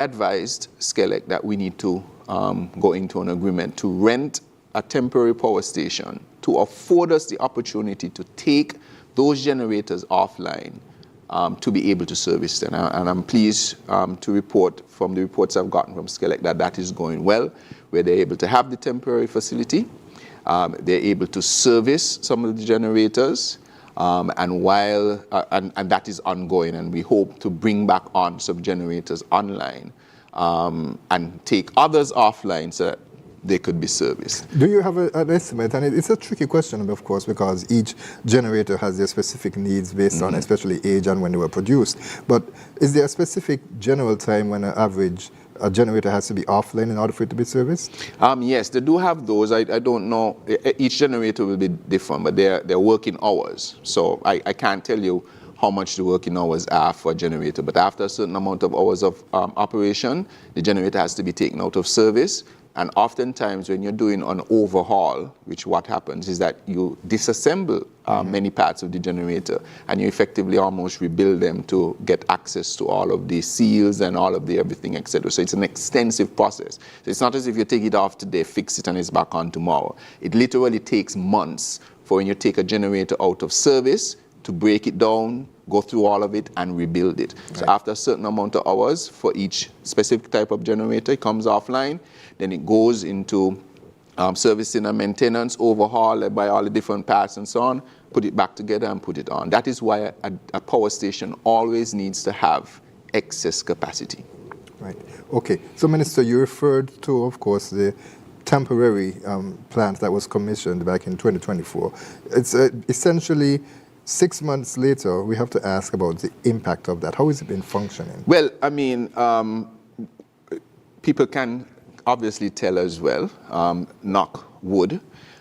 advised SKNIS that we need to go into an agreement to rent a temporary power station to afford us the opportunity to take those generators offline to be able to service them. And I'm pleased to report from the reports I've gotten from SKNIS that that is going well, where they're able to have the temporary facility, they're able to service some of the generators, and that is ongoing, and we hope to bring back on some generators online and take others offline so that they could be serviced. Do you have an estimate? And it's a tricky question, of course, because each generator has their specific needs based on especially age and when they were produced. But is there a specific general time when an average a generator has to be offline in order for it to be serviced? Yes, they do have those. I don't know. Each generator will be different, but they're working hours. So I can't tell you how much the working hours are for a generator. But after a certain amount of hours of operation, the generator has to be taken out of service. And oftentimes when you're doing an overhaul, which what happens is that you disassemble many parts of the generator and you effectively almost rebuild them to get access to all of the seals and all of the everything, etc. So it's an extensive process. So it's not as if you take it off today, fix it, and it's back on tomorrow. It literally takes months for when you take a generator out of service to break it down, go through all of it, and rebuild it. Right. So after a certain amount of hours for each specific type of generator, it comes offline. Then it goes into servicing and maintenance, overhaul, buy all the different parts and so on, put it back together and put it on. That is why a power station always needs to have excess capacity. Right. Okay. So, Minister, you referred to, of course, the temporary plant that was commissioned back in 2024. It's essentially 6 months later, we have to ask about the impact of that. How has it been functioning? Well, I mean, people can obviously tell as well, knock wood,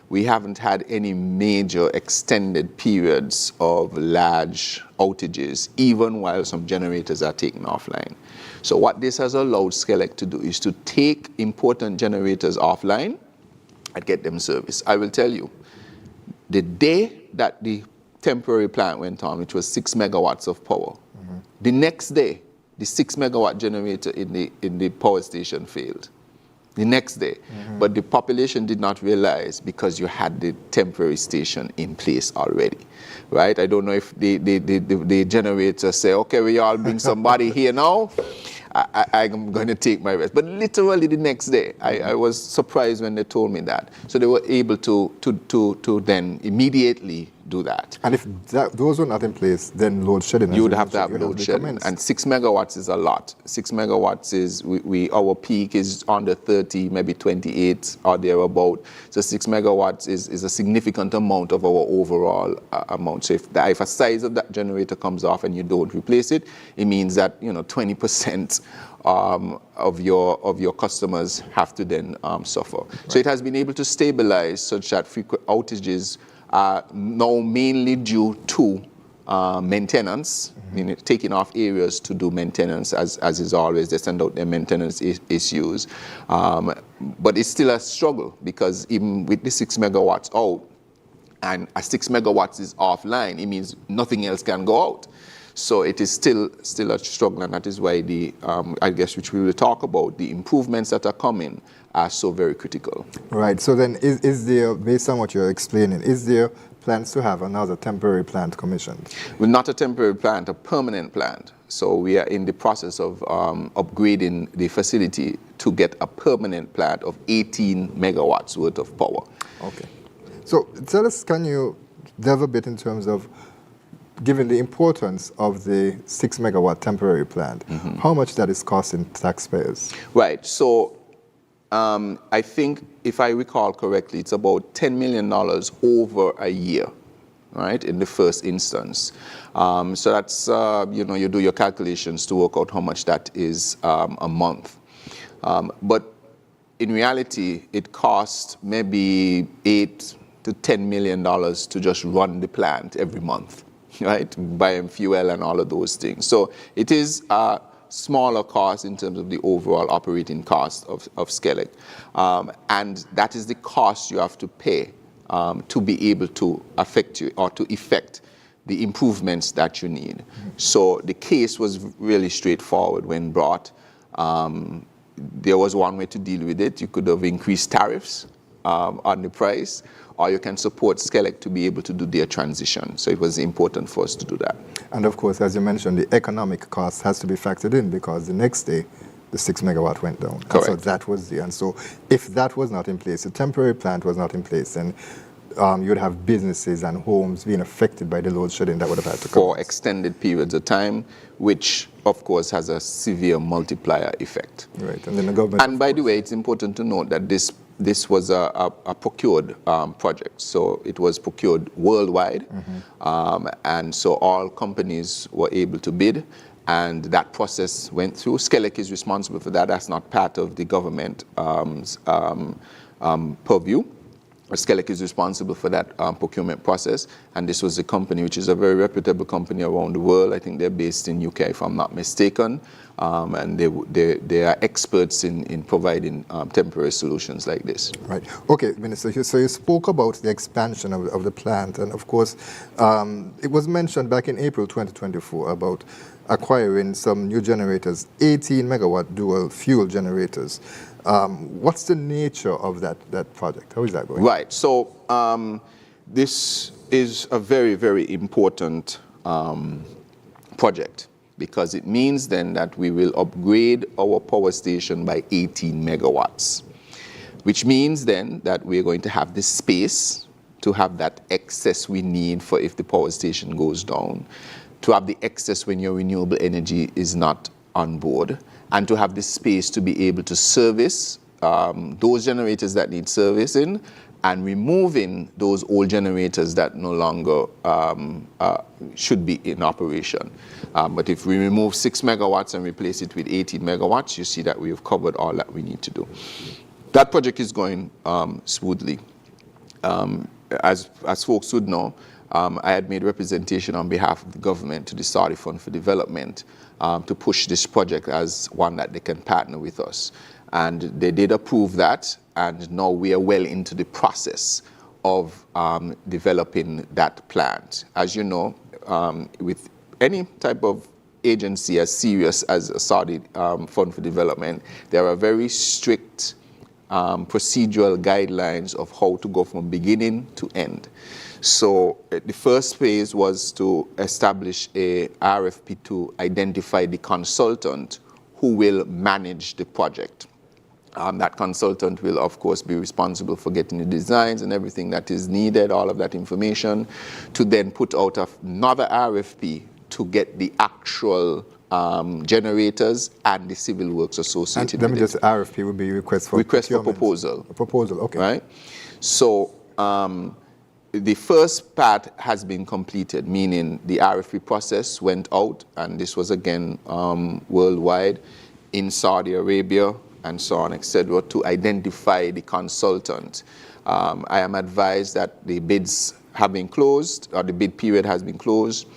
we haven't had any major extended periods of large outages, even while some generators are taken offline. So what this has allowed SKNIS to do is to take important generators offline and get them serviced. I will tell you, the day that the temporary plant went on, which was 6 megawatts of power, the next day, the 6 megawatt generator in the power station failed. The next day. But the population did not realize because you had the temporary station in place already, right? I don't know if the generator say, okay, we all bring somebody here now. I'm going to take my rest. But literally the next day, I was surprised when they told me that. So they were able to then immediately do that. And if those were not in place, then load shedding. You would have to have load shedding. And 6 megawatts is a lot. 6 megawatts is, our peak is under 30, maybe 28 or thereabout. So 6 megawatts is a significant amount of our overall amount. So if a size of that generator comes off and you don't replace it, it means that 20% of your customers have to then suffer. Right. So it has been able to stabilize such that frequent outages are now mainly due to maintenance, meaning taking off areas to do maintenance, as is always. They send out their maintenance issues. But it's still a struggle because even with the 6 megawatts out and a 6 megawatts is offline, it means nothing else can go out. So it is still a struggle, and that is why I guess, which we will talk about, the improvements that are coming are so very critical. Right. So then is there, based on what you're explaining, is there plans to have another temporary plant commissioned? Well, not a temporary plant, a permanent plant. So we are in the process of upgrading the facility to get a permanent plant of 18 megawatts worth of power. Okay. So tell us, can you delve a bit in terms of, given the importance of the 6 megawatt temporary plant, how much that is costing taxpayers? Right. So I think, if I recall correctly, it's about $10 million over a year, right, in the first instance. So that's, you do your calculations to work out how much that is a month. But in reality, it costs maybe $8 to $10 million to just run the plant every month, right, buying fuel and all of those things. So it is a smaller cost in terms of the overall operating cost of SKNIS. And that is the cost you have to pay to be able to affect the improvements that you need. So the case was really straightforward when brought. There was one way to deal with it. You could have increased tariffs on the price, or you can support SKNIS to be able to do their transition. So it was important for us to do that. And of course, as you mentioned, the economic cost has to be factored in because the next day, the 6 megawatt went down. Correct. And so that was the, and so if that was not in place, the temporary plant was not in place, then you'd have businesses and homes being affected by the load shedding that would have had to come. For extended periods of time, which of course has a severe multiplier effect. Right, and then the government. And by the way, it's important to note that this was a procured project. So it was procured worldwide. And so all companies were able to bid. And that process went through. SKNIS is responsible for that. That's not part of the government purview. SKNIS is responsible for that procurement process, and this was a company which is a very reputable company around the world. I think they're based in UK, if I'm not mistaken, and they are experts in providing temporary solutions like this. Right. Okay, Minister, so you spoke about the expansion of the plant, and of course, it was mentioned back in April 2024 about acquiring some new generators, 18 megawatt dual fuel generators. What's the nature of that project? How is that going? Right. So this is a very, very important project because it means then that we will upgrade our power station by 18 megawatts, which means then that we're going to have the space to have that excess we need for if the power station goes down, to have the excess when your renewable energy is not on board, and to have the space to be able to service those generators that need servicing and removing those old generators that no longer should be in operation. But if we remove 6 megawatts and replace it with 18 megawatts, you see that we have covered all that we need to do. That project is going smoothly. As folks would know, I had made representation on behalf of the government to the Saudi Fund for Development to push this project as one that they can partner with us. And they did approve that, and now we are well into the process of developing that plant. As you know, with any type of agency as serious as a Saudi Fund for Development, there are very strict procedural guidelines of how to go from beginning to end. So the first phase was to establish a RFP to identify the consultant who will manage the project. That consultant will, of course, be responsible for getting the designs and everything that is needed, all of that information, to then put out another RFP to get the actual generators and the civil works associated with it. Let me just, RFP would be request for proposal. A proposal, okay. Right? So the first part has been completed, meaning the RFP process went out, and this was again worldwide, in Saudi Arabia, and so on, etc., to identify the consultant. I am advised that the bids have been closed, or the bid period has been closed.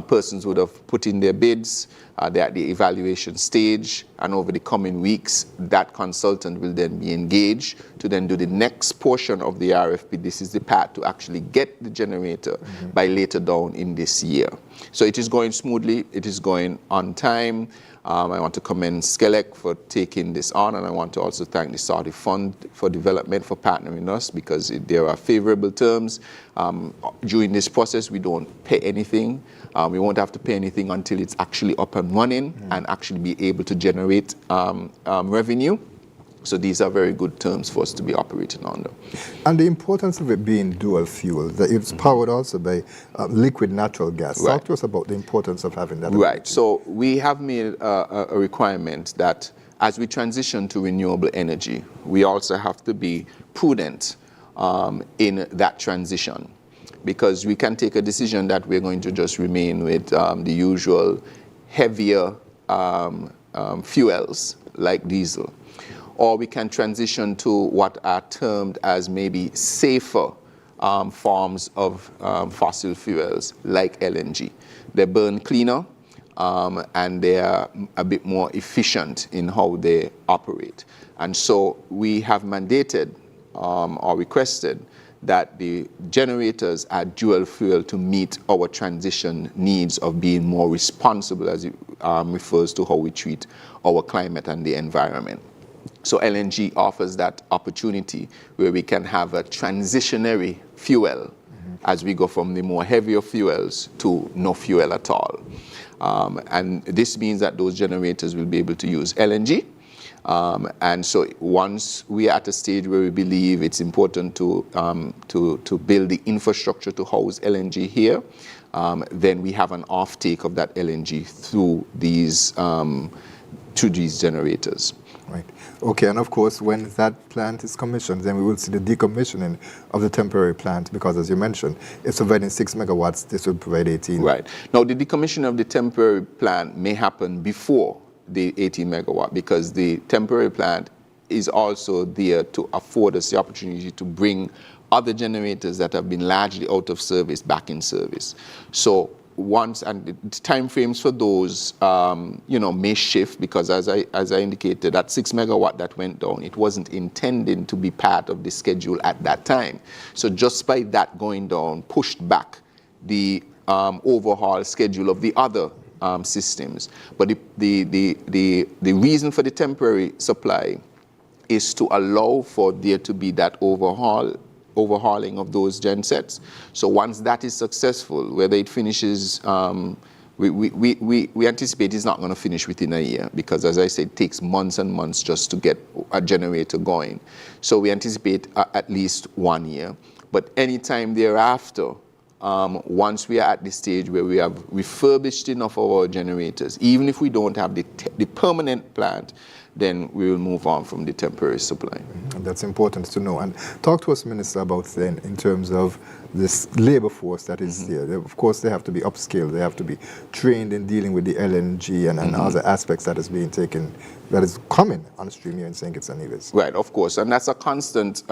Persons would have put in their bids. They're at the evaluation stage, and over the coming weeks, that consultant will then be engaged to then do the next portion of the RFP. This is the part to actually get the generator by later down in this year. So it is going smoothly. It is going on time. I want to commend SKNIS for taking this on, and I want to also thank the Saudi Fund for Development for partnering us, because there are favorable terms. During this process, we don't pay anything. We won't have to pay anything until it's actually up and running and actually be able to generate revenue. So these are very good terms for us to be operating under. And the importance of it being dual fuel, that it's powered also by liquid natural gas. Right. Talk to us about the importance of having that. Right. So we have made a requirement that as we transition to renewable energy, we also have to be prudent in that transition, because we can take a decision that we're going to just remain with the usual heavier fuels like diesel. Or we can transition to what are termed as maybe safer forms of fossil fuels like LNG. They burn cleaner and they are a bit more efficient in how they operate. And so we have mandated or requested that the generators are dual fuel to meet our transition needs of being more responsible, as refers to how we treat our climate and the environment. So LNG offers that opportunity where we can have a transitionary fuel as we go from the more heavier fuels to no fuel at all. And this means that those generators will be able to use LNG. And so once we are at a stage where we believe it's important to build the infrastructure to house LNG here, then we have an offtake of that LNG through these generators. Right. Okay, and of course, when that plant is commissioned, then we will see the decommissioning of the temporary plant, because as you mentioned, it's providing 6 megawatts, this will provide 18. Right. Now, the decommissioning of the temporary plant may happen before the 18 megawatt, because the temporary plant is also there to afford us the opportunity to bring other generators that have been largely out of service back in service. So once, and the time frames for those, may shift, because as I indicated, that 6 megawatt that went down, it wasn't intended to be part of the schedule at that time. So just by that going down, pushed back the overhaul schedule of the other systems. But the reason for the temporary supply is to allow for there to be that overhauling of those gen sets. So once that is successful, whether it finishes, we anticipate it's not going to finish within a year, because as I said, it takes months and months just to get a generator going. So we anticipate at least 1 year. But any time thereafter, once we are at the stage where we have refurbished enough of our generators, even if we don't have the permanent plant, then we will move on from the temporary supply. And that's important to know. And talk to us, Minister, about then in terms of this labor force that is there. Of course, they have to be upskilled. They have to be trained in dealing with the LNG and other aspects that is being taken, that is coming on stream here in St. Kitts and Nevis. Right, of course. And that's a constant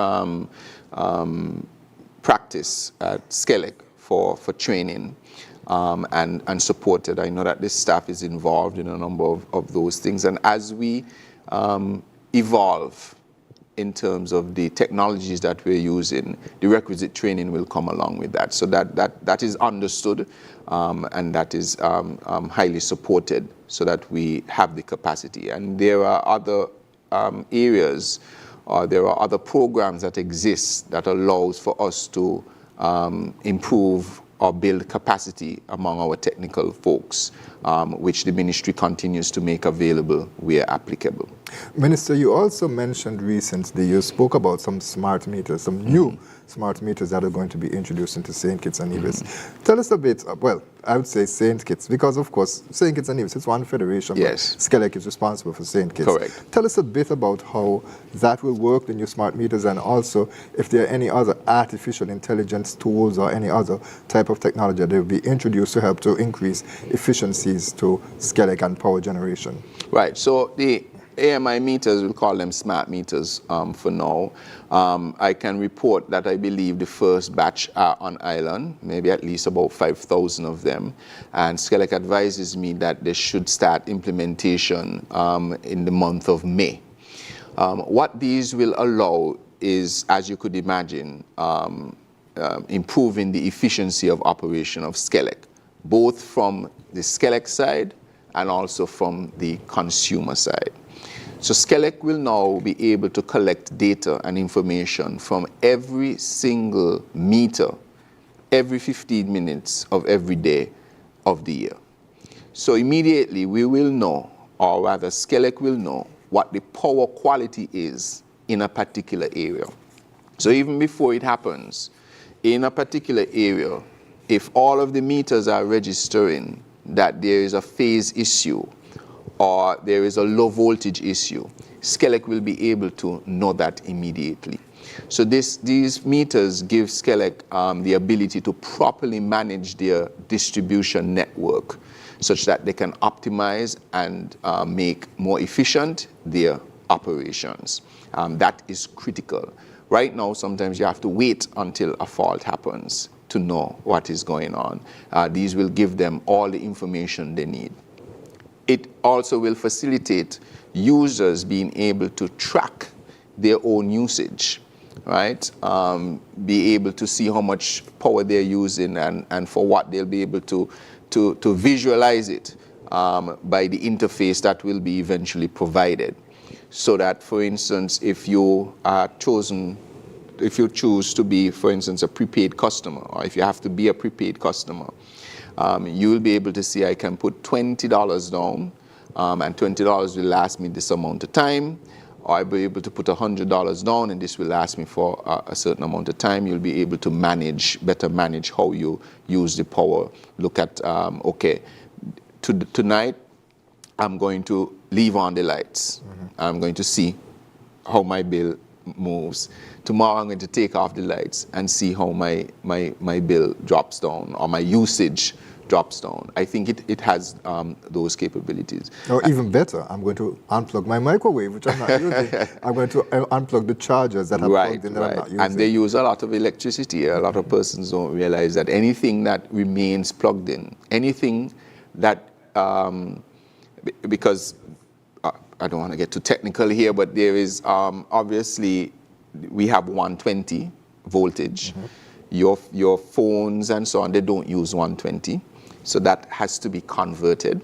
practice at SKNIS for training and supported. I know that this staff is involved in a number of those things. And as we evolve in terms of the technologies that we're using, the requisite training will come along with that. So that is understood and that is highly supported, so that we have the capacity. And there are other areas, there are other programs that exist that allows for us to improve or build capacity among our technical folks, which the ministry continues to make available where applicable. Minister, you also mentioned recently, you spoke about some smart meters, some new smart meters that are going to be introduced into St. Kitts and Nevis. Tell us a bit, well, I would say St. Kitts, because of course, St. Kitts and Nevis is one federation, yes. But SKNIS is responsible for St. Kitts. Correct. Tell us a bit about how that will work, the new smart meters, and also if there are any other artificial intelligence tools or any other type of technology that will be introduced to help to increase efficiencies to SKNIS and power generation. Right, so the AMI meters, we'll call them smart meters for now. I can report that I believe the first batch are on island, maybe at least about 5,000 of them. And SKNIS advises me that they should start implementation in the month of May. What these will allow is, as you could imagine, improving the efficiency of operation of SKNIS, both from the SKNIS side and also from the consumer side. So SKNIS will now be able to collect data and information from every single meter, every 15 minutes of every day of the year. So immediately we will know, or rather SKNIS will know, what the power quality is in a particular area. So even before it happens, in a particular area, if all of the meters are registering that there is a phase issue, or there is a low voltage issue, SKNIS will be able to know that immediately. So these meters give SKNIS the ability to properly manage their distribution network, such that they can optimize and make more efficient their operations. That is critical. Right now, sometimes you have to wait until a fault happens to know what is going on. These will give them all the information they need. It also will facilitate users being able to track their own usage, right? Be able to see how much power they're using and for what they'll be able to visualize it by the interface that will be eventually provided. So that, for instance, if you choose to be, for instance, a prepaid customer, or if you have to be a prepaid customer, you will be able to see I can put $20 down, and $20 will last me this amount of time, or I'll be able to put $100 down and this will last me for a certain amount of time. You'll be able to better manage how you use the power. Look at, okay, tonight I'm going to leave on the lights. I'm going to see how my bill moves. Tomorrow I'm going to take off the lights and see how my bill drops down, or my usage drops down. I think it has those capabilities. Or even better, I'm going to unplug my microwave, which I'm not using. I'm going to unplug the chargers that are plugged in that I'm not using. And they use a lot of electricity. A lot of persons don't realize that anything that remains plugged in, anything that, because I don't want to get too technical here, but there is obviously, we have 120 voltage. Your phones and so on, they don't use 120. So that has to be converted.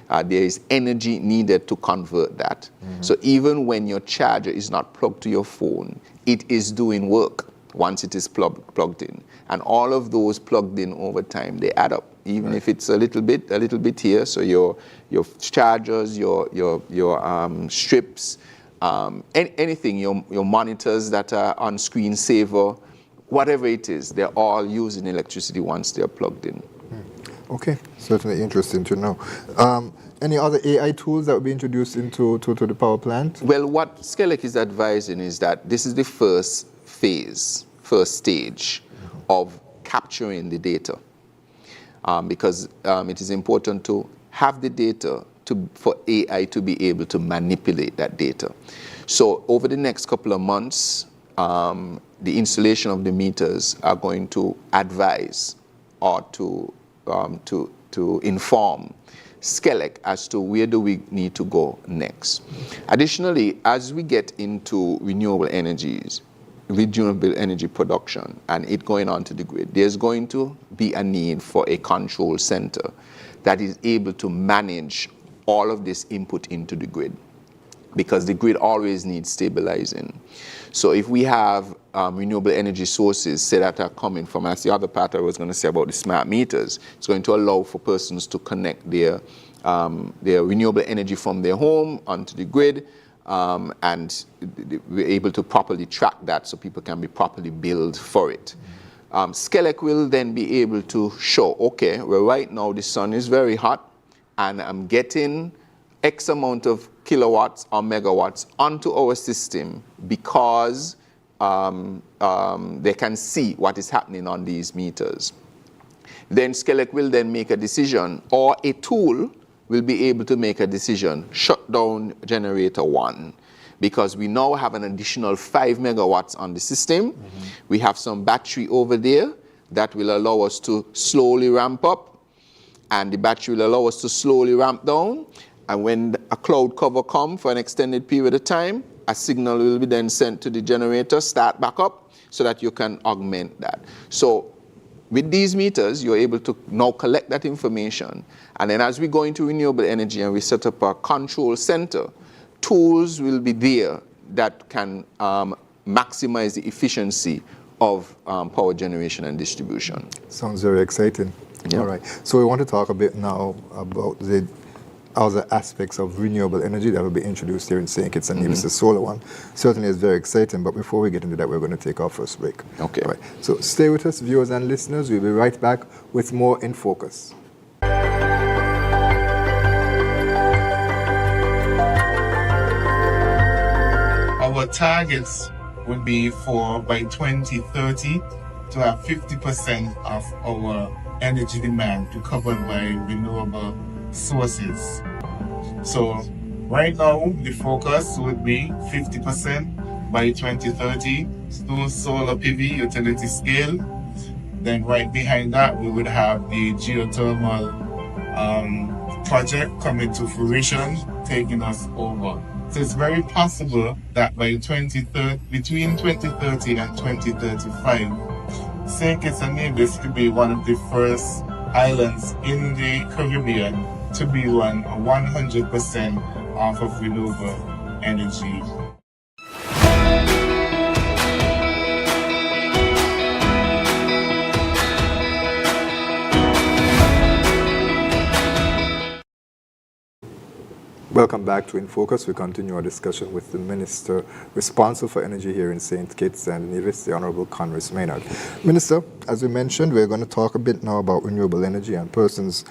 There is energy needed to convert that. So even when your charger is not plugged to your phone, it is doing work once it is plugged in. And all of those plugged in over time, they add up. Even if it's a little bit here. So your chargers, your strips, anything, your monitors that are on screensaver, whatever it is, they're all using electricity once they're plugged in. Okay, certainly interesting to know. Any other AI tools that will be introduced into the power plant? Well, what SKNIS is advising is that this is the first stage of capturing the data, because it is important to have the data for AI to be able to manipulate that data. So over the next couple of months, the installation of the meters are going to advise or to inform SKNIS as to where do we need to go next. Additionally, as we get into renewable energy production and it going onto the grid, there's going to be a need for a control center that is able to manage all of this input into the grid, because the grid always needs stabilizing. So if we have renewable energy sources, say, that are coming from, that's the other part I was going to say about the smart meters, it's going to allow for persons to connect their renewable energy from their home onto the grid, and we're able to properly track that so people can be properly billed for it. SKNIS will then be able to show, okay, well, right now the sun is very hot and I'm getting X amount of kilowatts or megawatts onto our system because they can see what is happening on these meters. Then SKNIS will then make a decision, or a tool will be able to make a decision, shut down generator 1, because we now have an additional 5 megawatts on the system. We have some battery over there that will allow us to slowly ramp up, and the battery will allow us to slowly ramp down. And when a cloud cover comes for an extended period of time, a signal will be then sent to the generator, start back up, so that you can augment that. So with these meters, you're able to now collect that information. And then as we go into renewable energy and we set up a control center, tools will be there that can maximize the efficiency of power generation and distribution. Sounds very exciting. Yeah. All right. So we want to talk a bit now about the other aspects of renewable energy that will be introduced here in St. Kitts and Nevis. The solar one certainly is very exciting, but before we get into that, we're going to take our first break. Okay. All right. So stay with us, viewers and listeners. We'll be right back with more In Focus. Our targets would be for by 2030 to have 50% of our energy demand to covered by renewable sources. So right now the focus would be 50% by 2030 through solar PV utility scale. Then right behind that we would have the geothermal project coming to fruition, taking us over. So it's very possible that by between 2030 and 2035, St. Kitts and Nevis could be one of the first islands in the Caribbean to be run 100% off of renewable energy. Welcome back to InFocus. We continue our discussion with the Minister responsible for energy here in St. Kitts and Nevis, the Honorable Konris Maynard. Minister, as we mentioned, we're going to talk a bit now about renewable energy, and persons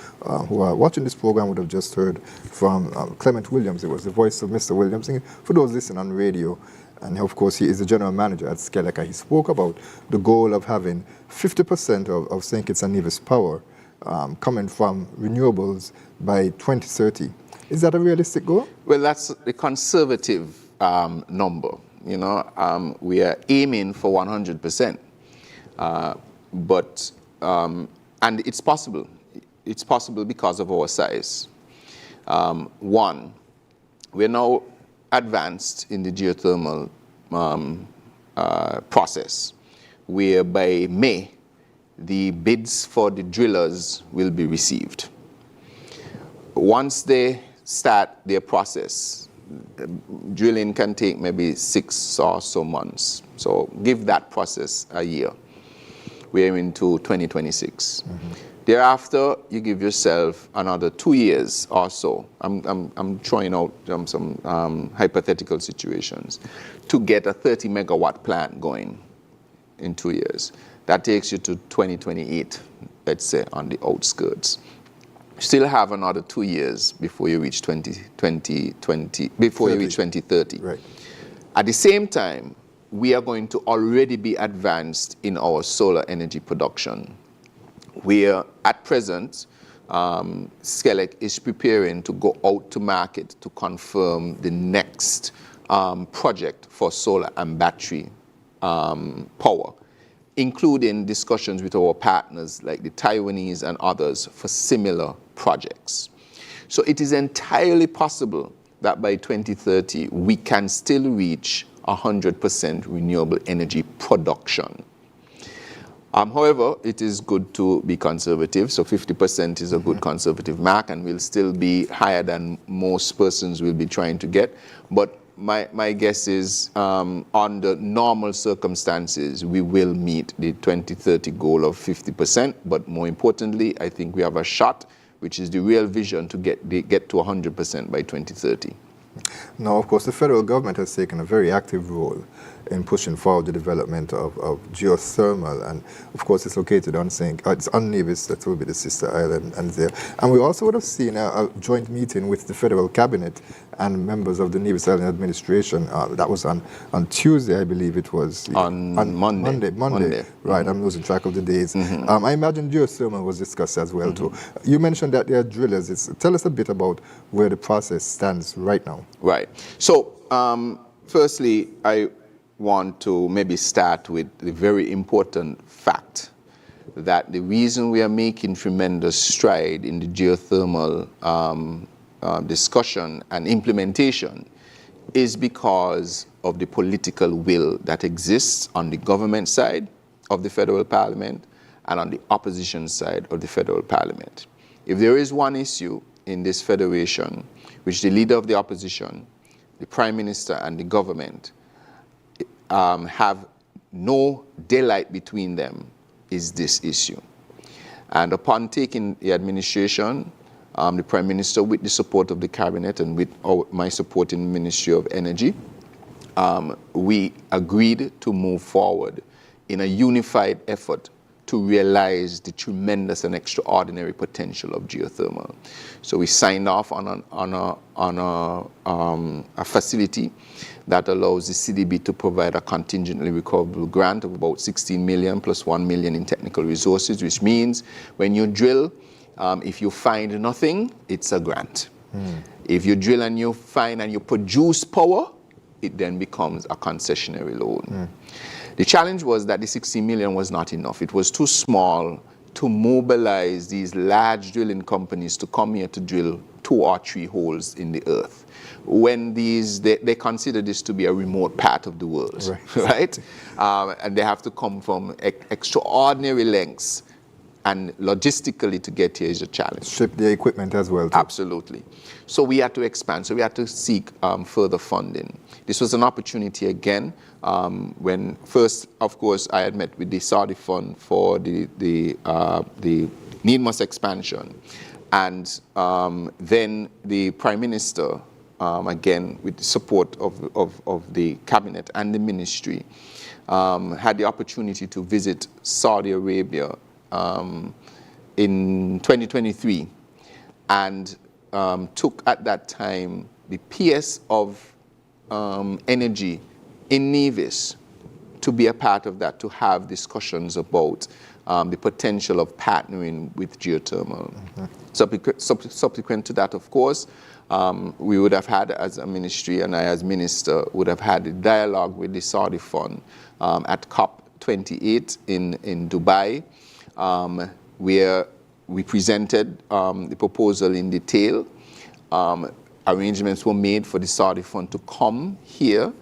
who are watching this program would have just heard from Clement Williams. It was the voice of Mr. Williams. And for those listening on radio, and of course he is the general manager at SKNIS, he spoke about the goal of having 50% of St. Kitts and Nevis power coming from renewables by 2030. Is that a realistic goal? Well, that's a conservative number. You know, we are aiming for 100%, and it's possible. It's possible because of our size. One, we're now advanced in the geothermal process, where by May, the bids for the drillers will be received. Once they start their process, drilling can take maybe 6 or so months. So give that process a year. We're into 2026. Mm-hmm. Thereafter, you give yourself another 2 years or so. I'm throwing out some hypothetical situations to get a 30 megawatt plant going in 2 years. That takes you to 2028, let's say, on the outskirts. Still have another 2 years before you reach 2030. Right. At the same time, we are going to already be advanced in our solar energy production. We are, at present, SKNIS is preparing to go out to market to confirm the next project for solar and battery power, including discussions with our partners like the Taiwanese and others for similar projects. So it is entirely possible that by 2030 we can still reach 100% renewable energy production. However, it is good to be conservative, so 50% is a good conservative mark, and we'll still be higher than most persons will be trying to get. But my guess is, under normal circumstances, we will meet the 2030 goal of 50%. But more importantly, I think we have a shot, which is the real vision, to get to 100% by 2030. Now, of course, the federal government has taken a very active role in pushing forward the development of geothermal, and of course it's located on it's on Nevis, that will be the sister island, and there. And we also would have seen a joint meeting with the federal cabinet and members of the Nevis Island administration. That was on Tuesday, I believe it was. On Monday. Right, I'm losing track of the days. I imagine geothermal was discussed as well too. You mentioned that there are drillers. Tell us a bit about where the process stands right now. Right. So, firstly, I want to maybe start with the very important fact that the reason we are making tremendous stride in the geothermal discussion and implementation is because of the political will that exists on the government side of the federal parliament and on the opposition side of the federal parliament. If there is one issue in this federation which the leader of the opposition, the prime minister, and the government have no daylight between them, is this issue. And upon taking the administration, the prime minister, with the support of the cabinet and with my support in the Ministry of Energy, we agreed to move forward in a unified effort to realize the tremendous and extraordinary potential of geothermal. So we signed off on a facility that allows the CDB to provide a contingently recoverable grant of about 16 million plus 1 million in technical resources, which means when you drill, if you find nothing, it's a grant. If you drill and you find and you produce power, it then becomes a concessionary loan. The challenge was that the 16 million was not enough. It was too small to mobilize these large drilling companies to come here to drill 2 or 3 holes in the earth, when they consider this to be a remote part of the world, right? And they have to come from extraordinary lengths and logistically to get here is a challenge. Ship the equipment as well, too. Absolutely. So we had to expand. So we had to seek further funding. This was an opportunity again when first, of course, I had met with the Saudi fund for the NIDMOS expansion. And then the Prime Minister, again, with the support of the cabinet and the ministry, had the opportunity to visit Saudi Arabia in 2023 and took at that time the PS of energy in Nevis to be a part of that, to have discussions about the potential of partnering with geothermal. Subsequent to that, of course, we would have had, as a ministry, and I as minister, would have had a dialogue with the Saudi fund at COP28 in Dubai, where we presented the proposal in detail. Arrangements were made for the Saudi fund to come here,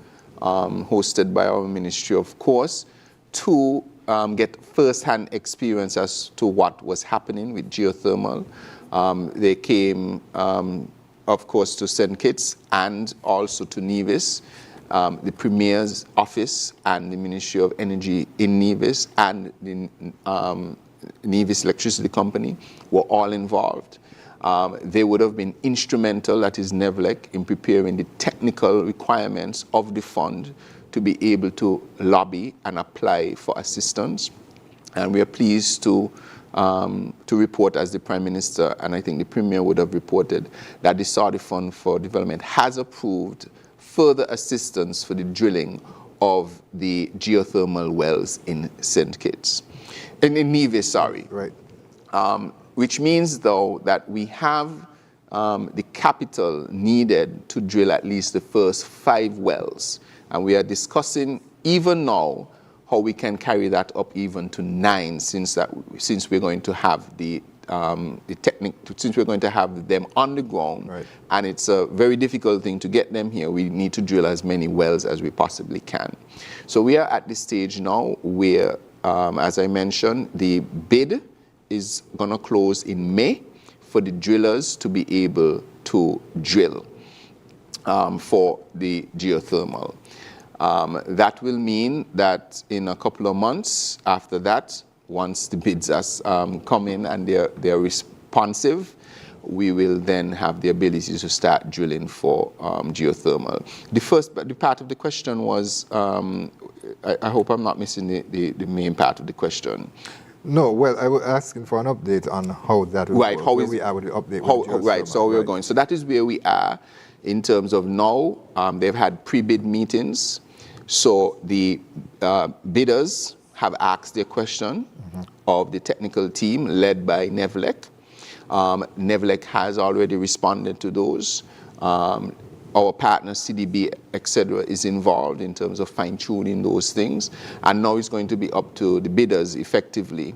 hosted by our ministry, of course, to get first-hand experience as to what was happening with geothermal. They came, of course, to St. Kitts and also to Nevis. The Premier's office and the Ministry of Energy in Nevis and the Nevis Electricity Company were all involved. They would have been instrumental, that is NEVLEC, in preparing the technical requirements of the fund to be able to lobby and apply for assistance. And we are pleased to report, as the Prime Minister and I think the Premier would have reported, that the Saudi Fund for Development has approved further assistance for the drilling of the geothermal wells in St. Kitts. In Nevis, sorry. Right. Which means, though, that we have the capital needed to drill at least the first 5 wells. And we are discussing even now how we can carry that up even to 9, since we're going to have since we're going to have them on the ground, right. And it's a very difficult thing to get them here. We need to drill as many wells as we possibly can. So we are at the stage now where, as I mentioned, the bid is going to close in May for the drillers to be able to drill for the geothermal. That will mean that in a couple of months after that, once the bids come in and they're responsive, we will then have the ability to start drilling for geothermal. The part of the question was, I hope I'm not missing the main part of the question. No, well, I was asking for an update on how that will right, work, how where is, we are with the update. How, with the right, so we're going. So that is where we are in terms of now. They've had pre-bid meetings. So the bidders have asked their question of the technical team led by NEVLEC. NEVLEC has already responded to those. Our partner, CDB, etc., is involved in terms of fine-tuning those things. And now it's going to be up to the bidders, effectively,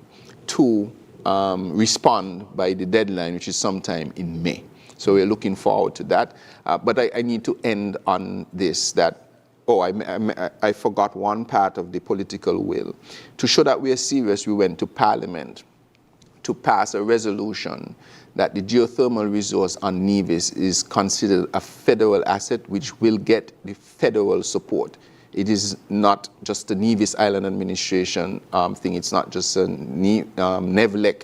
to respond by the deadline, which is sometime in May. So we're looking forward to that. But I need to end on this, that, I forgot one part of the political will. To show that we are serious, we went to Parliament to pass a resolution that the geothermal resource on Nevis is considered a federal asset which will get the federal support. It is not just the Nevis Island Administration thing. It's not just a NEVLEC.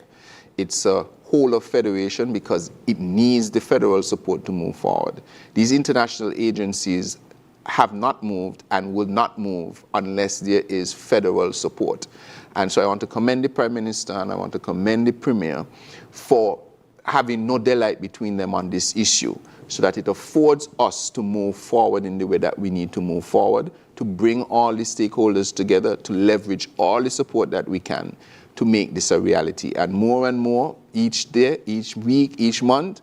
It's a whole of federation because it needs the federal support to move forward. These international agencies have not moved and will not move unless there is federal support. And so I want to commend the Prime Minister and I want to commend the Premier for having no daylight between them on this issue, so that it affords us to move forward in the way that we need to move forward, to bring all the stakeholders together, to leverage all the support that we can to make this a reality. And more, each day, each week, each month,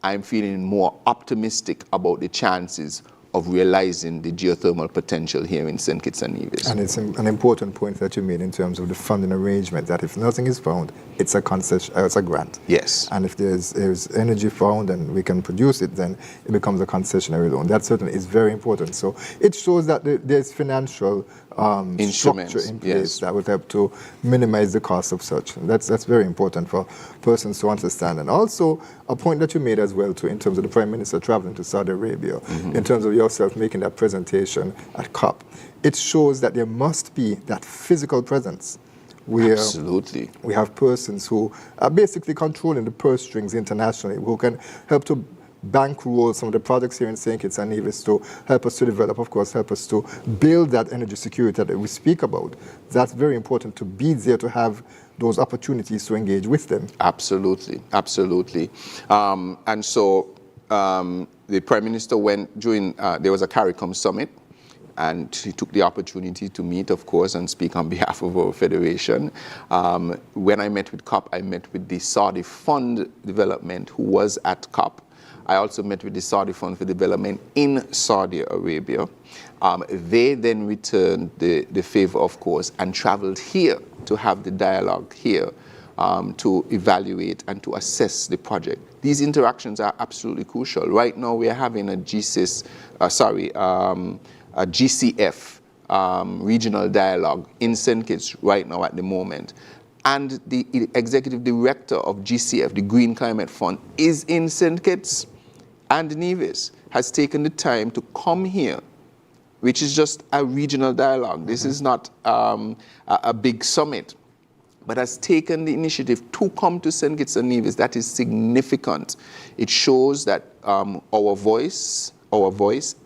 I'm feeling more optimistic about the chances of realizing the geothermal potential here in St. Kitts and Nevis. And it's an important point that you made in terms of the funding arrangement, that if nothing is found, it's a concession, it's a grant. Yes. And if there's energy found and we can produce it, then it becomes a concessionary loan. That certainly is very important. So it shows that there's financial structure in place that would help to minimize the cost of such. And that's very important for persons to understand. And also a point that you made as well too, in terms of the Prime Minister traveling to Saudi Arabia, in terms of yourself making that presentation at COP, it shows that there must be that physical presence where Absolutely. we have persons who are basically controlling the purse strings internationally, who can help to bankroll some of the projects here in St. Kitts and Nevis to help us to develop, of course, help us to build that energy security that we speak about. That's very important, to be there, to have those opportunities to engage with them. Absolutely, absolutely. And so the Prime Minister went during, there was a CARICOM summit, and he took the opportunity to meet, of course, and speak on behalf of our federation. When I met with COP, I met with the Saudi Fund Development, who was at COP. I also met with the Saudi Fund for Development in Saudi Arabia. They then returned the favor, of course, and traveled here to have the dialogue here to evaluate and to assess the project. These interactions are absolutely crucial. Right now, we are having a GCF regional dialogue in St. Kitts right now at the moment. And the executive director of GCF, the Green Climate Fund, is in St. Kitts and Nevis, has taken the time to come here, which is just a regional dialogue. This is not a big summit, but has taken the initiative to come to St. Kitts and Nevis. That is significant. It shows that our voice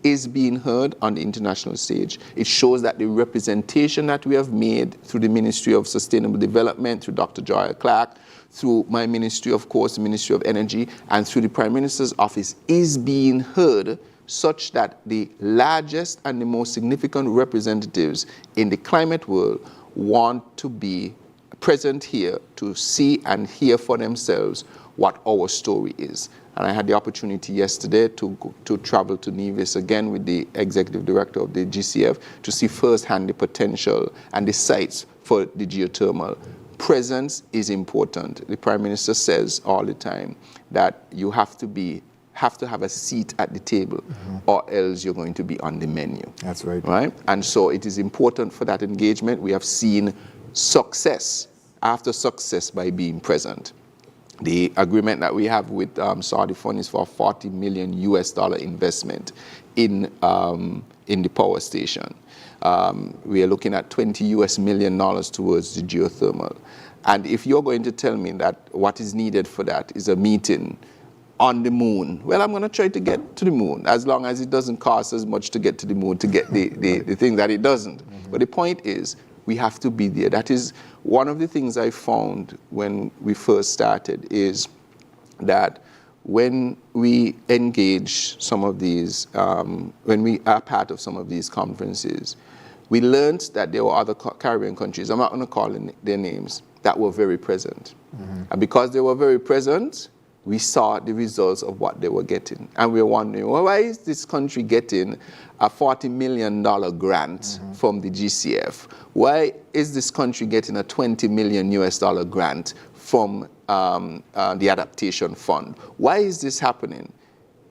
is being heard on the international stage. It shows that the representation that we have made through the Ministry of Sustainable Development, through Dr. Joy Clark, through my ministry, of course, the Ministry of Energy, and through the Prime Minister's office is being heard, such that the largest and the most significant representatives in the climate world want to be present here to see and hear for themselves what our story is. And I had the opportunity yesterday to travel to Nevis again with the executive director of the GCF to see firsthand the potential and the sites for the geothermal. Presence is important. The Prime Minister says all the time that you have to have a seat at the table, or else you're going to be on the menu. That's right. Right? And so it is important for that engagement. We have seen success after success by being present. The agreement that we have with Saudi Fund is for a $40 million investment in the power station. We are looking at $20 million towards the geothermal. And if you're going to tell me that what is needed for that is a meeting on the moon, well, I'm going to try to get to the moon, as long as it doesn't cost as much to get to the moon to get the thing that it doesn't. But the point is, we have to be there. That is one of the things I found when we first started, is that when we engage some of these, when we are part of some of these conferences, we learned that there were other Caribbean countries, I'm not going to call their names, that were very present. And because they were very present, we saw the results of what they were getting. And we were wondering, well, why is this country getting a $40 million grant from the GCF? Why is this country getting a $20 million grant from the Adaptation Fund? Why is this happening?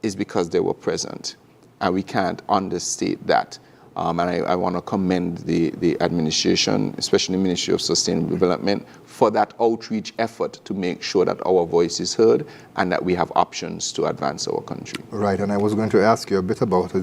It's because they were present. And we can't understate that. And I want to commend the administration, especially the Ministry of Sustainable Development, for that outreach effort to make sure that our voice is heard and that we have options to advance our country. Right, and I was going to ask you a bit about how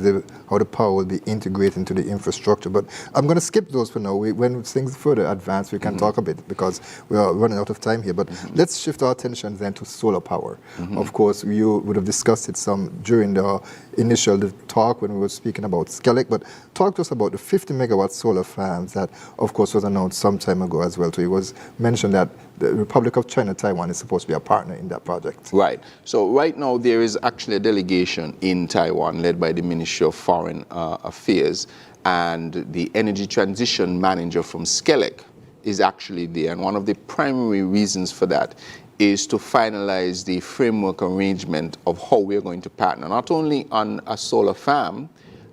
the power will be integrated into the infrastructure, but I'm going to skip those for now. When things further advance, we can talk a bit, because we are running out of time here. But let's shift our attention then to solar power. Of course, you would have discussed it some during the initial talk when we were speaking about SKNIS, but talk to us about the 50 megawatt solar farms that, of course, was announced some time ago as well. So it was mentioned that the Republic of China, Taiwan is supposed to be a partner in that project. Right. So right now there is actually a delegation in Taiwan led by the Ministry of Foreign Affairs, and the energy transition manager from SKNIS is actually there. And one of the primary reasons for that is to finalize the framework arrangement of how we're going to partner, not only on a solar farm,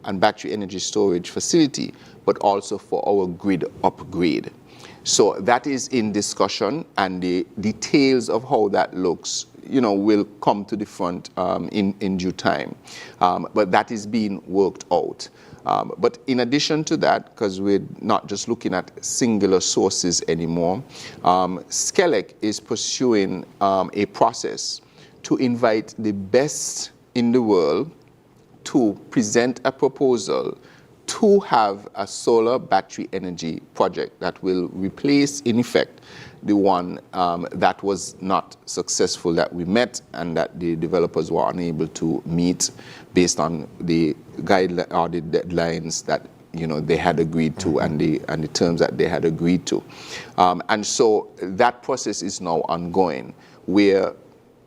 and battery energy storage facility, but also for our grid upgrade. So that is in discussion, and the details of how that looks, will come to the front in due time. But that is being worked out. But in addition to that, because we're not just looking at singular sources anymore, SKNIS is pursuing a process to invite the best in the world to present a proposal to have a solar battery energy project that will replace, in effect, the one that was not successful, that we met and that the developers were unable to meet based on the guidelines or the deadlines that they had agreed to, and the terms that they had agreed to. And so that process is now ongoing, where,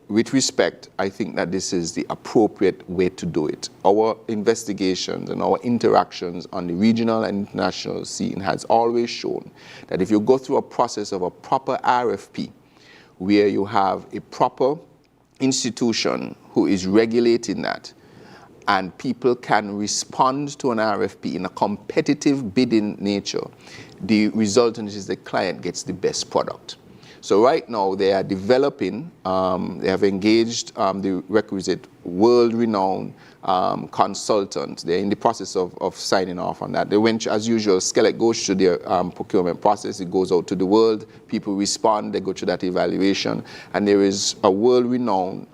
with respect, I think that this is the appropriate way to do it. Our investigations and our interactions on the regional and international scene has always shown that if you go through a process of a proper RFP, where you have a proper institution who is regulating that, and people can respond to an RFP in a competitive bidding nature, the resultant is the client gets the best product. So right now they are developing, they have engaged the requisite world-renowned consultant. They're in the process of signing off on that. They went, as usual, SKNIS goes through their procurement process. It goes out to the world. People respond. They go through that evaluation. And there is a world-renowned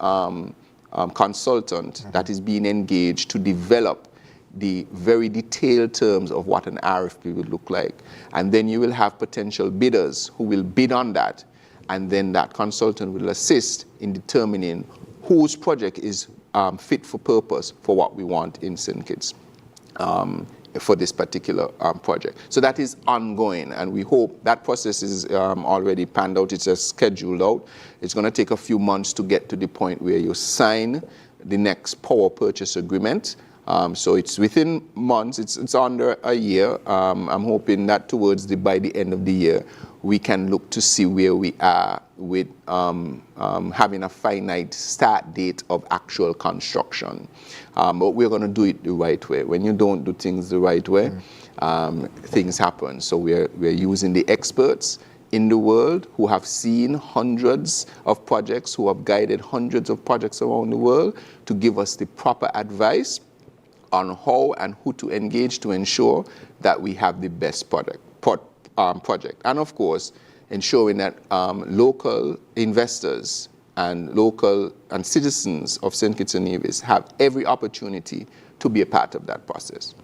consultant that is being engaged to develop the very detailed terms of what an RFP would look like. And then you will have potential bidders who will bid on that. And then that consultant will assist in determining whose project is fit for purpose for what we want in St. Kitts for this particular project. So that is ongoing, and we hope that process is already panned out. It's scheduled out. It's going to take a few months to get to the point where you sign the next power purchase agreement. So it's within months. It's under a year. I'm hoping that by the end of the year, we can look to see where we are with having a finite start date of actual construction. But we're going to do it the right way. When you don't do things the right way, things happen. So we're using the experts in the world who have seen hundreds of projects, who have guided hundreds of projects around the world, to give us the proper advice on how and who to engage to ensure that we have the best project. And of course, ensuring that local investors and local and citizens of St. Kitts and Nevis have every opportunity to be a part of that process.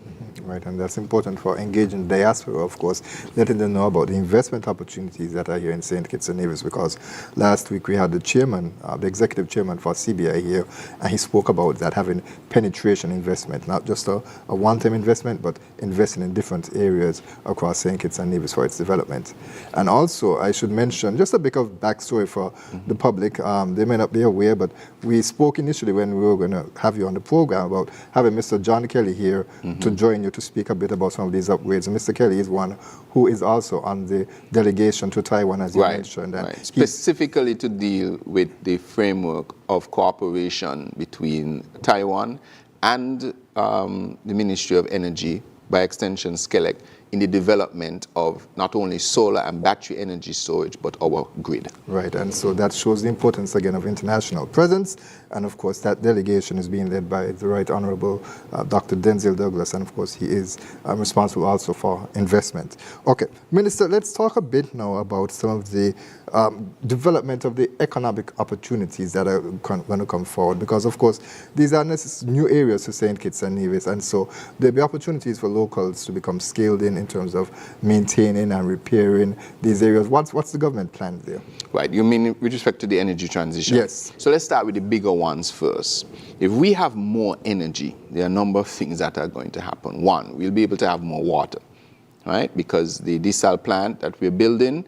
Right, and that's important for engaging diaspora, of course, letting them know about the investment opportunities that are here in St. Kitts and Nevis, because last week we had the chairman, the executive chairman for CBI here, and he spoke about that, having penetration investment, not just a one-time investment, but investing in different areas across St. Kitts and Nevis for its development. And also, I should mention just a bit of backstory for the public. They may not be aware, but we spoke initially when we were going to have you on the program about having Mr. John Kelly here to join you to speak a bit about some of these upgrades. And Mr. Kelly is one who is also on the delegation to Taiwan, as you mentioned. And specifically to deal with the framework of cooperation between Taiwan and the Ministry of Energy, by extension SKNIS, in the development of not only solar and battery energy storage, but our grid. Right, and so that shows the importance again of international presence, and of course that delegation is being led by the Right Honorable Dr. Denzil Douglas, and of course he is responsible also for investment. Okay, Minister, let's talk a bit now about some of the development of the economic opportunities that are going to come forward, because of course these are new areas for St. Kitts and Nevis, and so there'll be opportunities for locals to become skilled in terms of maintaining and repairing these areas. What's the government plan there? Right, you mean with respect to the energy transition? Yes. So let's start with the bigger ones first. If we have more energy, there are a number of things that are going to happen. One, we'll be able to have more water, right? Because the desal plant that we're building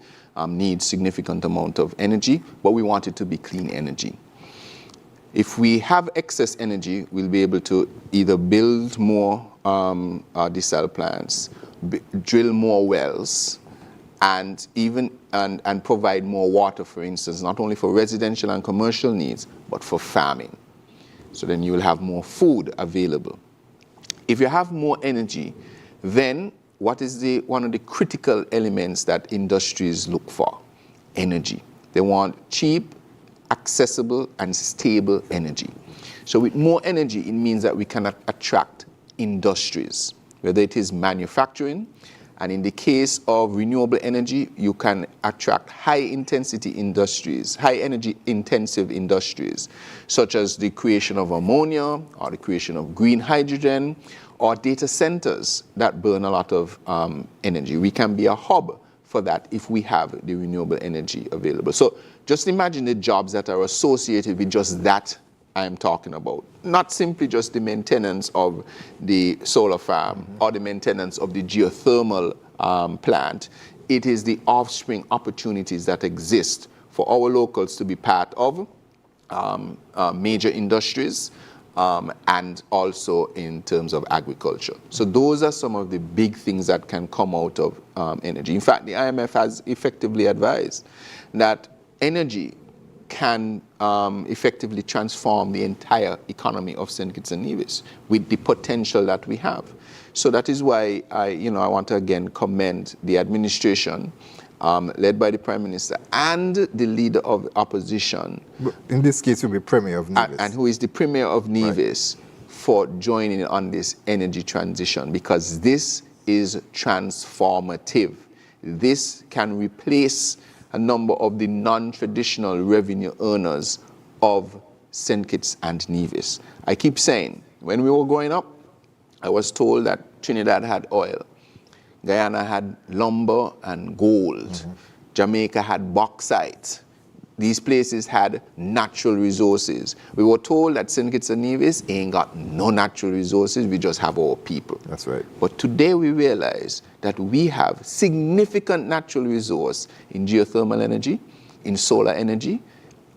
needs significant amount of energy, but we want it to be clean energy. If we have excess energy, we'll be able to either build more desal plants, drill more wells, and even and provide more water, for instance, not only for residential and commercial needs, but for farming. So then you will have more food available. If you have more energy, then what is one of the critical elements that industries look for? Energy. They want cheap, accessible, and stable energy. So with more energy, it means that we can attract industries, whether it is manufacturing, and in the case of renewable energy, you can attract high-intensity industries, high-energy-intensive industries, such as the creation of ammonia, or the creation of green hydrogen, or data centers that burn a lot of energy. We can be a hub for that if we have the renewable energy available. So just imagine the jobs that are associated with just that I'm talking about. Not simply just the maintenance of the solar farm or the maintenance of the geothermal plant. It is the offspring opportunities that exist for our locals to be part of major industries and also in terms of agriculture. So those are some of the big things that can come out of energy. In fact, the IMF has effectively advised that energy can effectively transform the entire economy of St. Kitts and Nevis with the potential that we have. So that is why I want to again commend the administration led by the Prime Minister and the leader of the opposition. In this case, it will be Premier of Nevis. And who is the Premier of Nevis, right, for joining on this energy transition, because this is transformative. This can replace a number of the non-traditional revenue earners of St. Kitts and Nevis. I keep saying, when we were growing up, I was told that Trinidad had oil, Guyana had lumber and gold, Jamaica had bauxite. These places had natural resources. We were told that St. Kitts and Nevis ain't got no natural resources, we just have our people. That's right. But today we realize that we have significant natural resource in geothermal energy, in solar energy,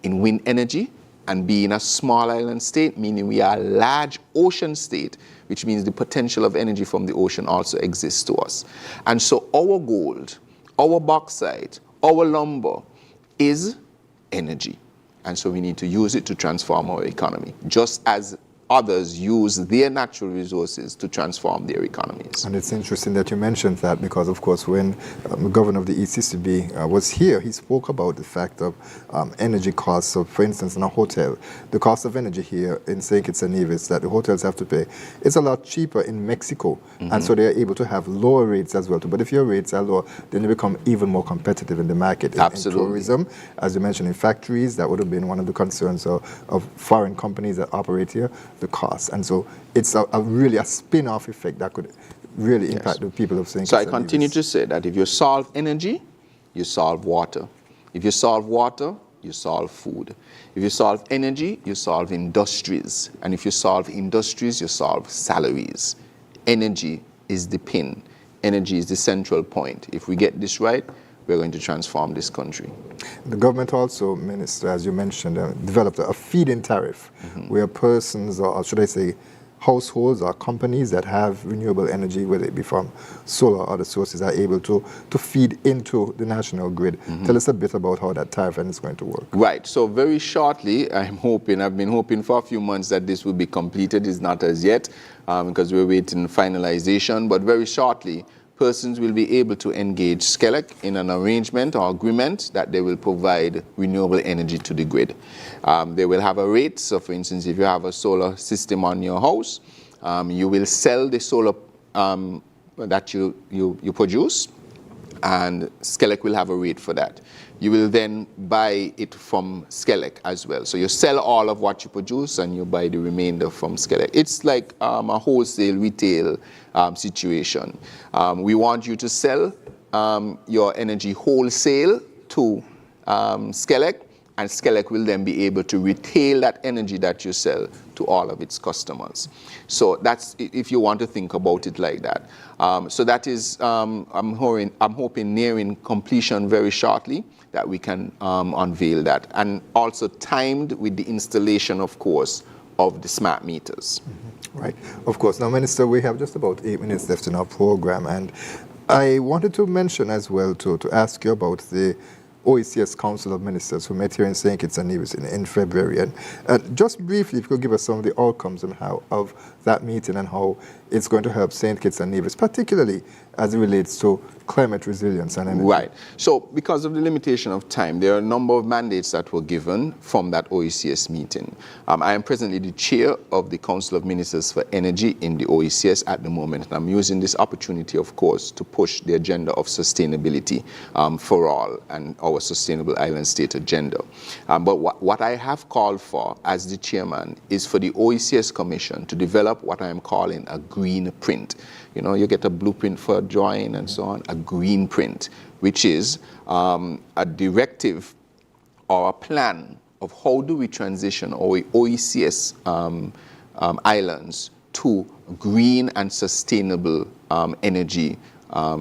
in wind energy, and being a small island state, meaning we are a large ocean state, which means the potential of energy from the ocean also exists to us. And so our gold, our bauxite, our lumber is energy. And so we need to use it to transform our economy, just as others use their natural resources to transform their economies. And it's interesting that you mentioned that, because, of course, when the governor of the ECCB was here, he spoke about the fact of energy costs. So, for instance, in a hotel, the cost of energy here in St. Kitts and Nevis that the hotels have to pay, it's a lot cheaper in Mexico. And so they're able to have lower rates as well, too. But if your rates are lower, then you become even more competitive in the market. Absolutely. In tourism, as you mentioned, in factories, that would have been one of the concerns of foreign companies that operate here, the costs. And so it's really a spin-off effect that could really impact the people of St. Kitts. So I continue to say that if you solve energy, you solve water. If you solve water, you solve food. If you solve energy, you solve industries. And if you solve industries, you solve salaries. Energy is the pin. Energy is the central point. If we get this right, we're going to transform this country. The government also, Minister, as you mentioned, developed a feed-in tariff where persons, or should I say households or companies that have renewable energy, whether it be from solar or other sources, are able to feed into the national grid. Tell us a bit about how that tariff is going to work. Right. So very shortly, I've been hoping for a few months that this will be completed. It's not as yet because we're waiting finalization, but very shortly, persons will be able to engage SKNIS in an arrangement or agreement that they will provide renewable energy to the grid. They will have a rate. So, for instance, if you have a solar system on your house, you will sell the solar that you produce, and SKNIS will have a rate for that. You will then buy it from SKNIS as well. So you sell all of what you produce and you buy the remainder from SKNIS. It's like a wholesale retail situation. We want you to sell your energy wholesale to SKNIS, and SKNIS will then be able to retail that energy that you sell to all of its customers. So that's if you want to think about it like that. So that is, I'm hoping nearing completion very shortly, that we can unveil that. And also timed with the installation, of course, of the smart meters. Right. Of course. Now, Minister, we have just about 8 minutes left in our program, and I wanted to mention as well to ask you about the OECS Council of Ministers who met here in St. Kitts and Nevis in February. And just briefly, if you could give us some of the outcomes and how of that meeting and how it's going to help St. Kitts and Nevis, particularly as it relates to climate resilience and energy? Right. So because of the limitation of time, there are a number of mandates that were given from that OECS meeting. I am presently the chair of the Council of Ministers for Energy in the OECS at the moment, and I'm using this opportunity, of course, to push the agenda of sustainability for all and our sustainable island state agenda. But what I have called for as the chairman is for the OECS Commission to develop what I am calling a green print. You know, you get a blueprint for a drawing and so on, a green print, which is a directive or a plan of how do we transition our OECS islands to green and sustainable energy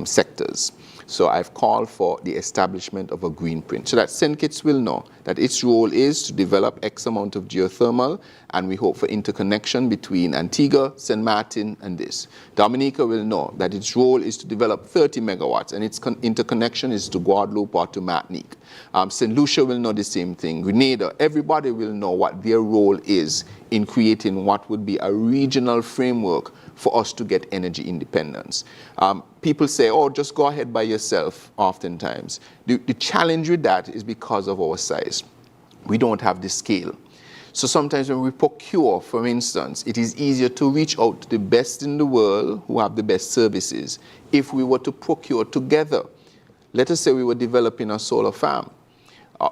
sectors. So I've called for the establishment of a green print so that St. Kitts will know that its role is to develop X amount of geothermal, and we hope for interconnection between Antigua, St. Martin, and this. Dominica will know that its role is to develop 30 megawatts, and its interconnection is to Guadeloupe or to Martinique. St. Lucia will know the same thing. Grenada, everybody will know what their role is in creating what would be a regional framework for us to get energy independence. People say, oh, just go ahead by yourself oftentimes. The challenge with that is because of our size. We don't have the scale. So sometimes when we procure, for instance, it is easier to reach out to the best in the world who have the best services if we were to procure together. Let us say we were developing a solar farm.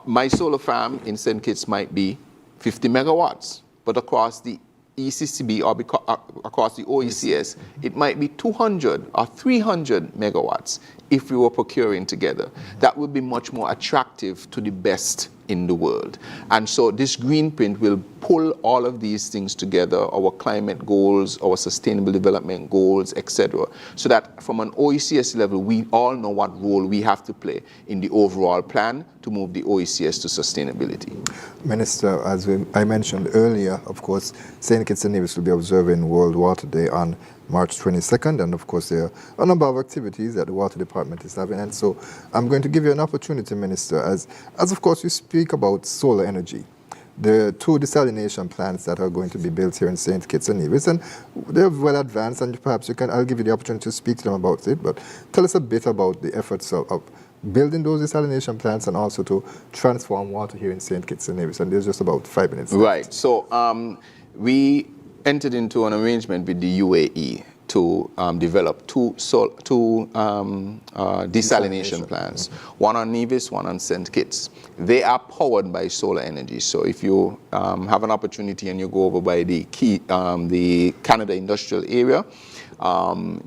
My solar farm in St. Kitts might be 50 megawatts, but across the ECCB or across the OECS, it might be 200 or 300 megawatts if we were procuring together. That would be much more attractive to the best in the world. And so this green print will pull all of these things together, our climate goals, our sustainable development goals, etc., so that from an OECS level, we all know what role we have to play in the overall plan to move the OECS to sustainability. Minister, as I mentioned earlier, of course, St. Kitts and Nevis will be observing World Water Day on March 22nd, and of course there are a number of activities that the Water Department is having, and so I'm going to give you an opportunity, Minister, as of course you speak about solar energy. There are 2 desalination plants that are going to be built here in St. Kitts and Nevis, and they're well advanced, and perhaps I'll give you the opportunity to speak to them about it, but tell us a bit about the efforts of building those desalination plants and also to transform water here in St. Kitts and Nevis, and there's just about 5 minutes left. Right, so we entered into an arrangement with the UAE to develop two desalination plants, one on Nevis, one on St. Kitts. They are powered by solar energy. So if you have an opportunity and you go over by the Canada industrial area,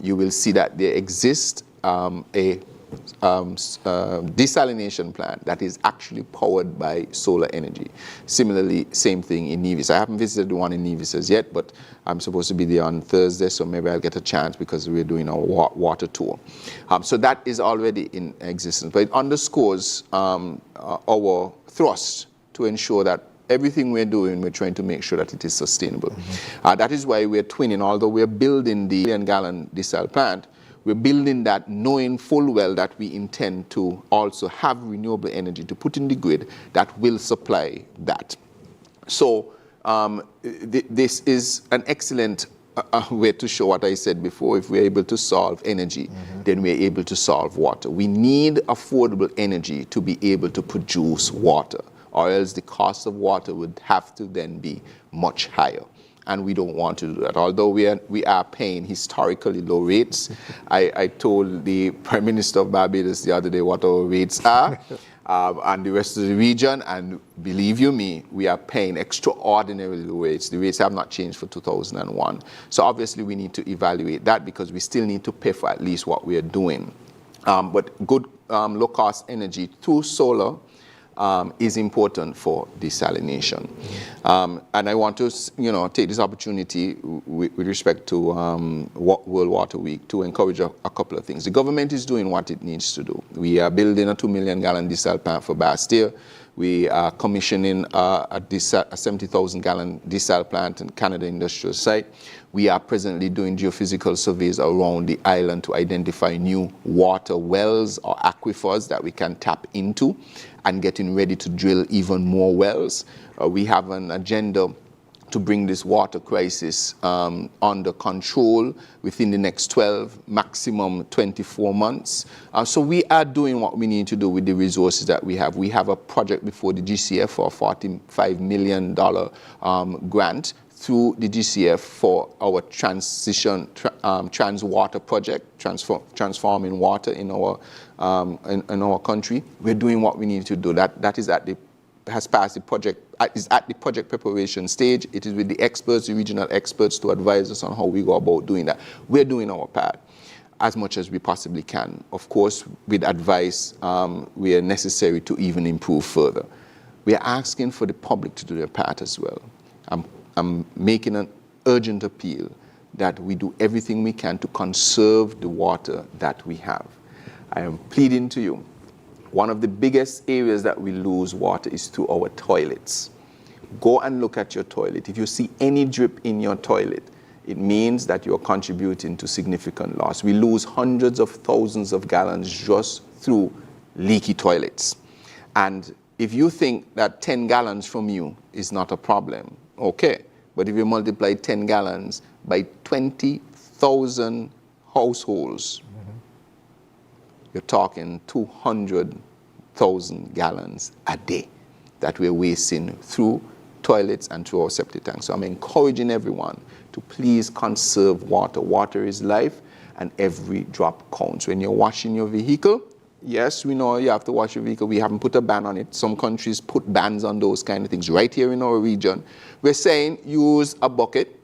you will see that there exists a desalination plant that is actually powered by solar energy. Similarly, same thing in Nevis. I haven't visited the one in Nevis as yet, but I'm supposed to be there on Thursday, so maybe I'll get a chance because we're doing our water tour. So that is already in existence, but it underscores our thrust to ensure that everything we're doing, we're trying to make sure that it is sustainable. That is why we're twinning, although we're building the 1 million gallon desal plant, we're building that knowing full well that we intend to also have renewable energy to put in the grid that will supply that. So this is an excellent way to show what I said before. If we're able to solve energy, then we're able to solve water. We need affordable energy to be able to produce water, or else the cost of water would have to then be much higher. And we don't want to do that. Although we are paying historically low rates. I told the Prime Minister of Barbados the other day what our rates are and the rest of the region, and believe you me, we are paying extraordinarily low rates. The rates have not changed for 2001. So obviously we need to evaluate that because we still need to pay for at least what we are doing. But good low-cost energy through solar is important for desalination. And I want to, take this opportunity with respect to World Water Week to encourage a couple of things. The government is doing what it needs to do. We are building a 2 million gallon desal plant for Bastille. We are commissioning a 70,000 gallon desal plant in Canada industrial site. We are presently doing geophysical surveys around the island to identify new water wells or aquifers that we can tap into, and getting ready to drill even more wells. We have an agenda to bring this water crisis under control within the next 12, maximum 24 months. So we are doing what we need to do with the resources that we have. We have a project before the GCF for a $45 million grant through the GCF for our transition, trans water project, transforming water in our country. We're doing what we need to do. That is has passed the project, is at the project preparation stage. It is with the experts, the regional experts, to advise us on how we go about doing that. We're doing our part as much as we possibly can. Of course, with advice where necessary to even improve further. We are asking for the public to do their part as well. I'm making an urgent appeal that we do everything we can to conserve the water that we have. I am pleading to you. One of the biggest areas that we lose water is through our toilets. Go and look at your toilet. If you see any drip in your toilet, it means that you're contributing to significant loss. We lose hundreds of thousands of gallons just through leaky toilets. And if you think that 10 gallons from you is not a problem, okay. But if you multiply 10 gallons by 20,000 households, you're talking 200,000 gallons a day that we're wasting through toilets and through our septic tanks. So I'm encouraging everyone to please conserve water. Water is life, and every drop counts. When you're washing your vehicle, yes, we know you have to wash your vehicle. We haven't put a ban on it. Some countries put bans on those kind of things. Right here in our region, we're saying use a bucket,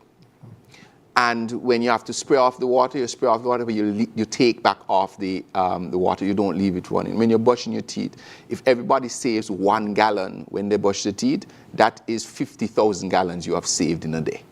and when you have to spray off the water, you spray off the water, but you take back off the water. You don't leave it running. When you're brushing your teeth, if everybody saves 1 gallon when they brush their teeth, that is 50,000 gallons you have saved in a day.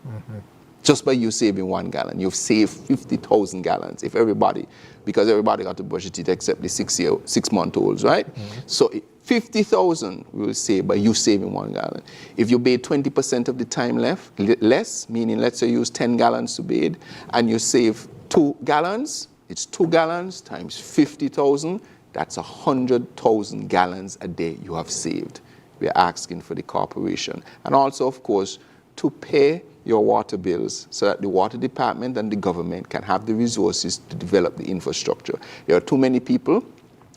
Just by you saving 1 gallon, you've saved 50,000 gallons. If everybody, because everybody got to brush their teeth except the 6-month-olds, right? So 50,000 we will save by you saving 1 gallon. If you bathe 20% of the time less, meaning let's say you use 10 gallons to bathe, and you save 2 gallons, it's 2 gallons times 50,000, that's 100,000 gallons a day you have saved. We're asking for the corporation. And also, of course, to pay your water bills so that the water department and the government can have the resources to develop the infrastructure. There are too many people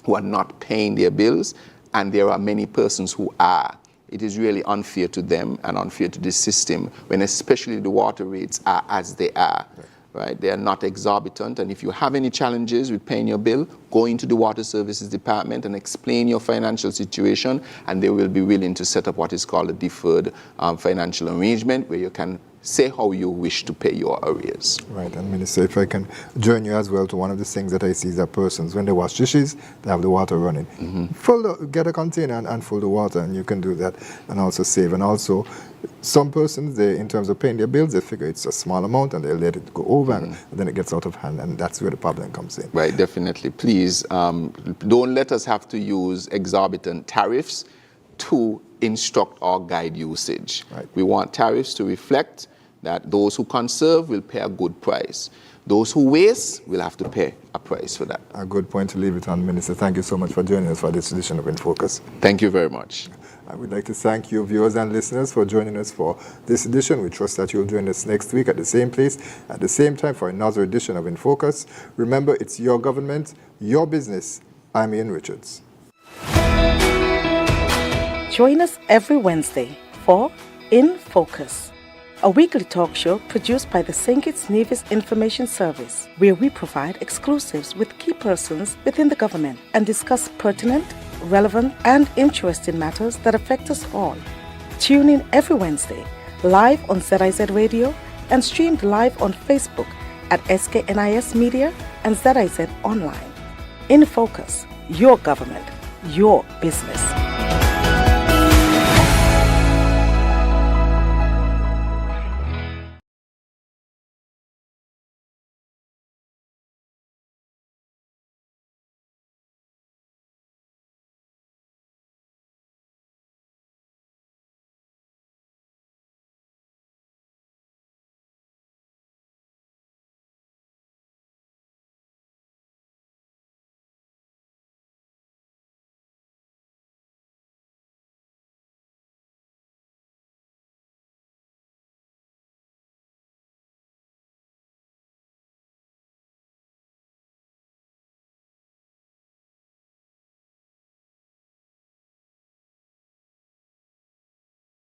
who are not paying their bills, and there are many persons who are. It is really unfair to them and unfair to the system when especially the water rates are as they are. Right? They are not exorbitant, and if you have any challenges with paying your bill, go into the Water Services Department and explain your financial situation, and they will be willing to set up what is called a deferred financial arrangement, where you can say how you wish to pay your arrears. Right, and Minister, if I can join you as well to one of the things that I see is that persons, when they wash dishes, they have the water running. Get a container and fill the water, and you can do that and also save. And also, some persons, they, in terms of paying their bills, they figure it's a small amount and they let it go over, and then it gets out of hand, and that's where the problem comes in. Right, definitely. Please, don't let us have to use exorbitant tariffs to instruct or guide usage. Right. We want tariffs to reflect that those who conserve will pay a good price. Those who waste will have to pay a price for that. A good point to leave it on, Minister. Thank you so much for joining us for this edition of InFocus. Thank you very much. I would like to thank you, viewers and listeners, for joining us for this edition. We trust that you'll join us next week at the same place, at the same time, for another edition of InFocus. Remember, it's your government, your business. I'm Ian Richards. Join us every Wednesday for InFocus, a weekly talk show produced by the St. Kitts Nevis Information Service, where we provide exclusives with key persons within the government and discuss pertinent, relevant, and interesting matters that affect us all. Tune in every Wednesday, live on ZIZ Radio and streamed live on Facebook at SKNIS Media and ZIZ Online. InFocus, your government, your business.